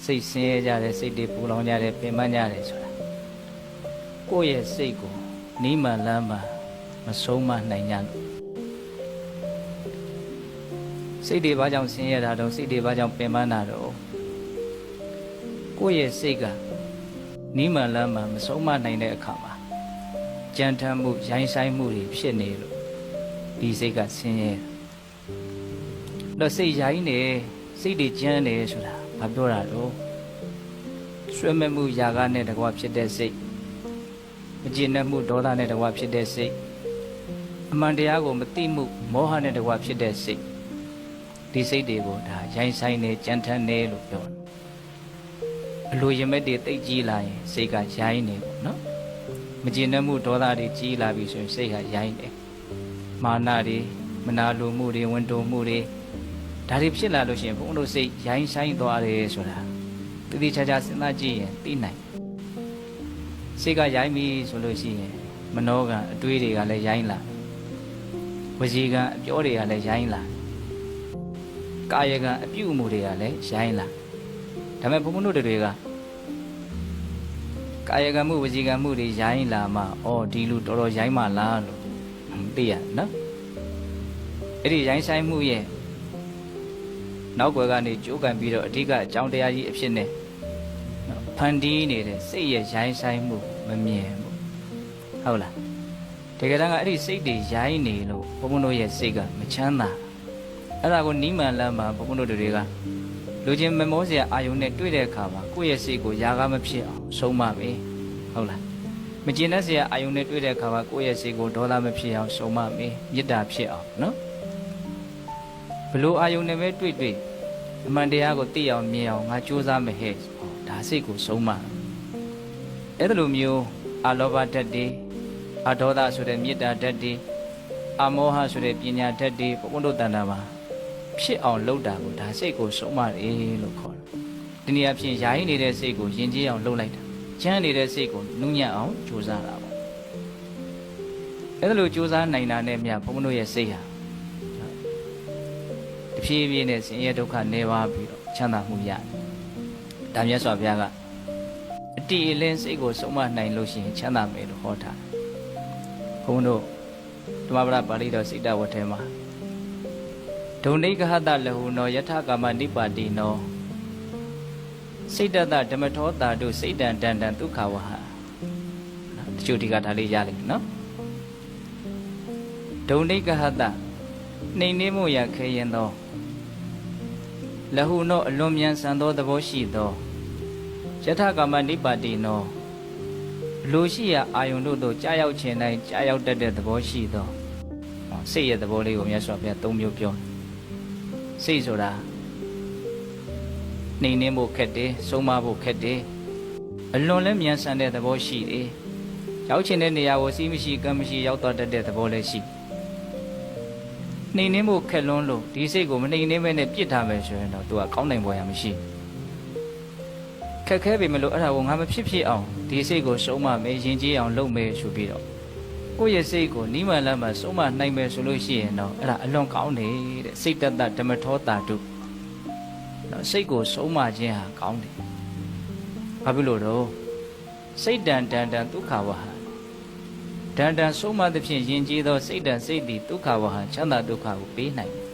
စိတ်ဆင်းရဲကြတယ်စိတ်တွေပူလောင်ကြတယ်ပင်ပန်းကြတယ်ဆိုတာကိုယ့်ရဲ့စိတ်ကိုနိမလမ်းမှာမဆုံးမနိုင်ကြလို့စိတ်တွေဘာကြောင့်ဆင်းရဲတာတော့စိတ်တွေဘာကြောင့်ပင်ပန်းတာတော့ကိုယ့်ရဲ့စိတ်ကနိမလမ်းမှာမဆုံးမနိုင်တဲ့အခါမှာကြံထမ်းမှုရိုင်းဆိုင်မှုတွေဖြစ်နေလို့ဒီစိတ်ကဆင်းရဲတော့စိတ်ရိုင်းနေစိတ်တွေကြမ်းနေဆိုတာဘာပြောတာတော့ဆွဲမဲ့မှုຢာကနဲ့တကွဖြစ်တဲ့စိတ်မကျေနပ်မှုဒေါသနဲ့တကွဖြစ်တဲ့စိတ်အမှန်တရားကိုမသိမှုမောဟနဲ့တကွဖြစ်တဲ့စိတ်ဒီစိတ်တွေကိုဒါရိုင်းဆိုင်နေကြမ်းထမ်းနေလို့ပြောတယ်အလိုရမဲ့တွေတိတ်ကြီးလာရင်စိတ်ကရိုင်းနေပေါ့နော်မကျေနပ်မှုဒေါသတွေကြီးလာပြီဆိုရင်စိတ်ကရိုင်းနေမာနတွေမနာလိုမှုတွေဝန်တိုမှုတွေဒါတွေဖြစ်လာလို့ရှိရင်ဘုန်းတို့စိတ်ရိုင်းဆိုင်သွားတယ်ဆိုတာတတိချာချာစဉ်းစားကြည့်ရင်သိနိုင်စိတ်ကရိုင်းပြီဆိုလို့ရှိရင်မနောကအတွေးတွေကလည်းရိုင်းလာဝစီကအပြောတွေကလည်းရိုင်းလာကာယကအပြုအမူတွေကလည်းရိုင်းလာဒါပေမဲ့ဘုန်းတို့တွေကကာယကံမှုဝစီကံမှုတွေရိုင်းလာမှဒီလူတော်တော်ရိုင်းမှလားလို့သိရနော်အဲ့ဒီရိုင်းဆိုင်မှုရဲ့နောက်ွယ်ကနေကြိုးကန်ပြီးတော့အဓိကအကြောင်းတရားကြီးအဖြစ်နဲ့ဖန်တီးနေတဲ့စိတ်ရဲ့ရိုင်းဆိုင်မှုမမြင်ဘူးဟုတ်လားတကယ်တမ်းကအဲ့ဒီစိတ်တွေရိုင်းနေလို့ဘုန်းတို့ရဲ့စိတ်ကမချမ်းသာအဲ့ဒါကိုနိမန်လမ်းမှာဘုန်းတို့တွေကလူချင်းမမောစရာအာယုန်နဲ့တွေ့တဲ့အခါမှာကိုယ့်ရဲ့စိတ်ကိုຢာကမဖြစ်အောင်ဆုံးမပဲဟုတ်လားမကျေနပ်စရာအာယုန်နဲ့တွေ့တဲ့အခါမှာကိုယ့်ရဲ့စိတ်ကိုဒေါသမဖြစ်အောင်ဆုံးမမယ်မေတ္တာဖြစ်အောင်နော်ဘလို့အာယုန်နဲ့ပဲတွေ့အမှန်တရားကိုသိအောင်မြင်အောင်ငါကြိုးစားမယ်ဟဲ့ဒါစိတ်ကိုဆုံးမအဲ့လိုမျိုးအလောဘဓာတ်တွေအဒေါသဆိုတဲ့မေတ္တာဓာတ်တွေအမောဟဆိုတဲ့ပညာဓာတ်တွေဘုန်းတို့တဏ္ဍာမှာဖြစ်အောင်လုပ်တာကိုဒါစိတ်ကိုဆုံးမတယ်လို့ခေါ်တယ်ဒီနေရာဖြင့်ယာယီနေတဲ့စိတ်ကိုယဉ်ကျေးအောင်လုပ်လိုက်တာချမ်းနေတဲ့စိတ်ကိုနုညံ့အောင်ကြိုးစားတာပေါ့အဲ့လိုကြိုးစားနိုင်တာနဲ့မြတ်ဘုန်းတို့ရဲ့စိတ်ဟာတဖြည်းဖြည်းနဲ့ဆင်းရဲဒုက္ခနေပါပြီးတော့ချမ်းသာမှုရတယ်ဒါမြတ်စွာဘုရားကအတိအလင်းစိတ်ကိုဆုံးမနိုင်လို့ရှိရင်ချမ်းသာမယ်လို့ဟောထားဘုန်းတို့ဓမ္မပဒပါဠိတော်စိတ္တဝတ္ထဲမှာဒုံနိဂဟတလဟုနောယထကာမနိပါတိနောစိတ်တတဓမ္မထောတာတုစိတ်တံတန်တံဒုက္ခဝဟတချို့ဒီကဒါလေးရလိမ့်မယ်နော်ဒုံနိဂဟတနှိမ်နှင်းမှုရခဲရင်သောလဟုနောအလွန်မြန်ဆန်သောသဘောရှိသောယထကာမနိပါတိနောလူရှိရာအာယုန်တို့သို့ကြာရောက်ခြင်းတိုင်းကြာရောက်တတ်တဲ့သဘောရှိသောစိတ်ရဲ့သဘောလေးကိုမြတ်စွာဘုရား၃မျိုးပြောစိတ်ဆိုတာနှိမ်နှင်းဖို့ခက်တယ်ဆုံးမဖို့ခက်တယ်အလွန်လည်းမြန်ဆန်တဲ့သဘောရှိတယ်ရောက်ချင်တဲ့နေရာကိုစီးမရှိကံမရှိရောက်သွားတတ်တဲ့သဘောလည်းရှိနှိမ်နှင်းဖို့ခက်လွန်းလို့ဒီစိတ်ကိုမနှိမ်နှင်းမဲနဲ့ပြစ်ထားမယ်ဆိုရင်တော့သူကကောင်းနိုင်ပေါ်ရမရှိခက်ခဲပေမဲ့လို့အဲ့ဒါကိုငါမဖြစ်အောင်ဒီစိတ်ကိုဆုံးမမယ်ယဉ်ကျေးအောင်လုပ်မယ်ဆိုပြီးတော့ကိုယ့်ရဲ့စိတ်ကိုနိမလမ်းမှာဆုံးမနိုင်မယ်ဆိုလို့ရှိရင်တော့အဲ့ဒါအလွန်ကောင်းတယ်တဲ့စိတ်တတဓမ္မထောတာတုနော်စိတ်ကိုဆုံးမခြင်းဟာကောင်းတယ်ဘာဖြစ်လို့တော့စိတ်တန်တန်တန်ဒုက္ခဝဟတန်တန်ဆုံးမသဖြင့်ယဉ်ကျေးသောစိတ်တန်စိတ်သည်ဒုက္ခဝဟချမ်းသာဒုက္ခကိုပေးနိုင်တယ်